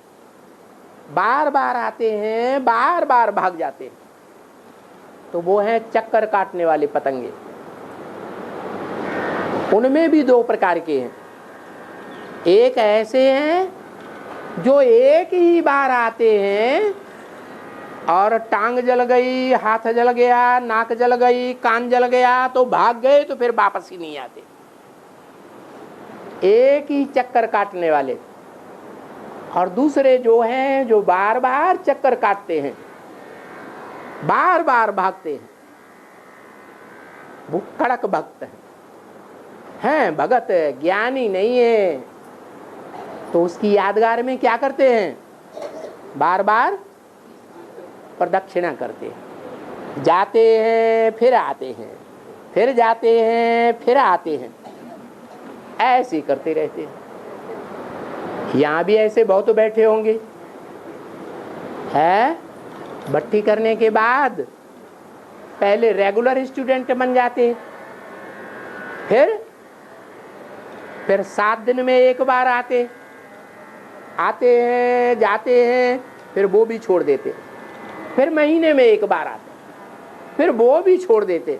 बार बार आते हैं, बार बार भाग जाते हैं, तो वो हैं चक्कर काटने वाले पतंगे। उनमें भी 2 प्रकार के हैं। एक ऐसे हैं जो एक ही बार आते हैं और टांग जल गई, हाथ जल गया, नाक जल गई, कान जल गया तो भाग गए, तो फिर वापस ही नहीं आते। एक ही चक्कर काटने वाले। और दूसरे जो हैं जो बार बार चक्कर काटते हैं, बार बार भागते हैं, वो कड़क भक्त हैं, भगत ज्ञानी नहीं है। तो उसकी यादगार में क्या करते हैं? बार बार प्रदक्षिणा करते हैं, जाते हैं फिर आते हैं, फिर जाते हैं फिर आते हैं, ऐसे करते रहते हैं। यहाँ भी ऐसे बहुत बैठे होंगे, है? भट्टी करने के बाद पहले रेगुलर स्टूडेंट बन जाते हैं, फिर 7 दिन में एक बार आते हैं, जाते हैं, फिर वो भी छोड़ देते, फिर महीने में एक बार आते, फिर वो भी छोड़ देते,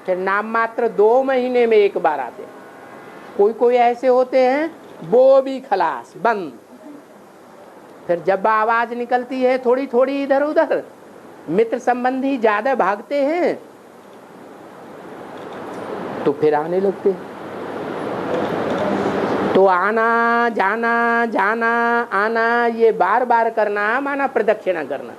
फिर नाम मात्र 2 महीने में एक बार आते। कोई ऐसे होते हैं वो भी खलास, बंद। फिर जब आवाज निकलती है थोड़ी थोड़ी इधर उधर, मित्र संबंधी ज्यादा भागते हैं, तो फिर आने लगते हैं। तो आना जाना, जाना आना, ये बार बार करना माना प्रदक्षिणा करना।